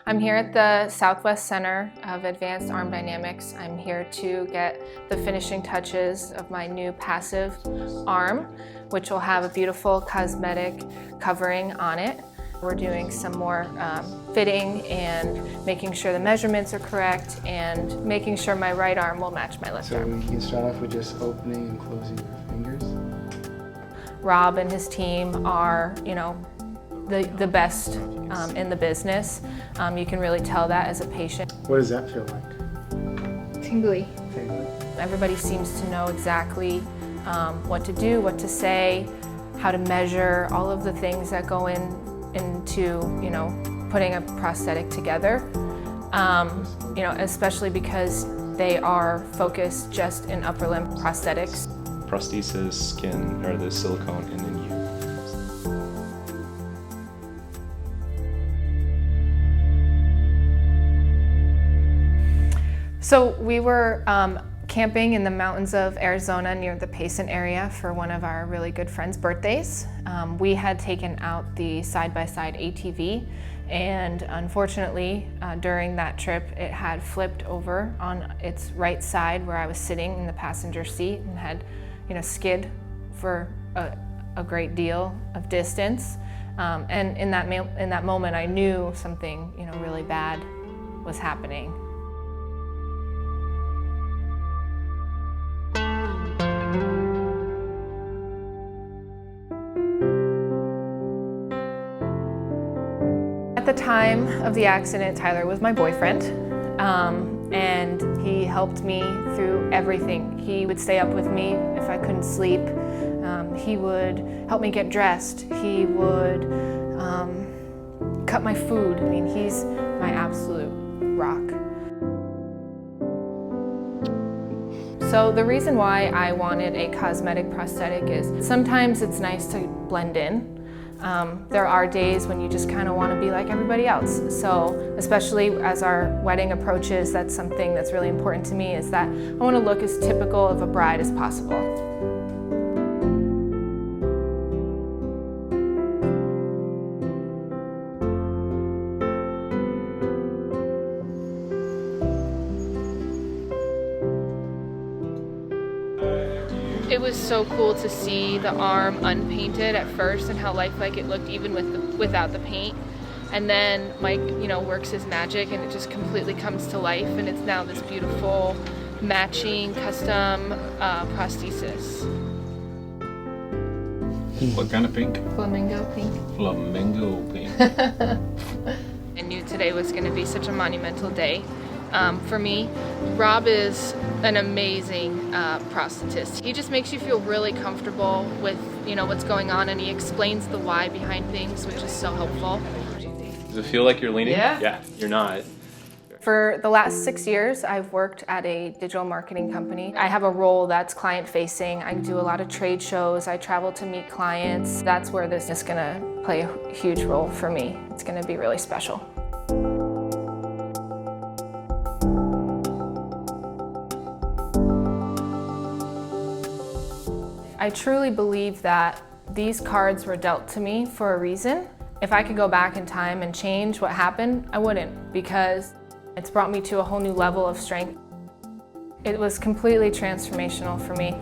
I'm here at the Southwest Center of Advanced Arm Dynamics. I'm here to get the finishing touches of my new passive arm, which will have a beautiful cosmetic covering on it. We're doing some more fitting and making sure the measurements are correct and making sure my right arm will match my left arm. So we can start off with just opening and closing your fingers. Rob and his team are, the best in the business. You can really tell that as a patient. What does that feel like? Tingly. Tingly? Everybody seems to know exactly what to do, what to say, how to measure, all of the things that go into putting a prosthetic together. Especially because they are focused just in upper limb prosthetics. Prosthesis, skin, or the silicone, and then you. So we were camping in the mountains of Arizona near the Payson area for one of our really good friends' birthdays. We had taken out the side-by-side ATV, and unfortunately during that trip it had flipped over on its right side where I was sitting in the passenger seat and had skid for a great deal of distance. And in that moment I knew something really bad was happening. At the time of the accident, Tyler was my boyfriend, and he helped me through everything. He would stay up with me if I couldn't sleep. He would help me get dressed. He would cut my food. I mean, he's my absolute rock. So the reason why I wanted a cosmetic prosthetic is sometimes it's nice to blend in. There are days when you just kind of want to be like everybody else. So especially as our wedding approaches, that's something that's really important to me, is that I want to look as typical of a bride as possible. It was so cool to see the arm unpainted at first and how lifelike it looked even without the paint. And then Mike, works his magic and it just completely comes to life, and it's now this beautiful matching custom prosthesis. What kind of pink? Flamingo pink. Flamingo pink. I knew today was going to be such a monumental day. For me, Rob is an amazing prosthetist. He just makes you feel really comfortable with what's going on, and he explains the why behind things, which is so helpful. Does it feel like you're leaning? Yeah. Yeah, you're not. For the last 6 years, I've worked at a digital marketing company. I have a role that's client-facing. I do a lot of trade shows. I travel to meet clients. That's where this is going to play a huge role for me. It's going to be really special. I truly believe that these cards were dealt to me for a reason. If I could go back in time and change what happened, I wouldn't, because it's brought me to a whole new level of strength. It was completely transformational for me.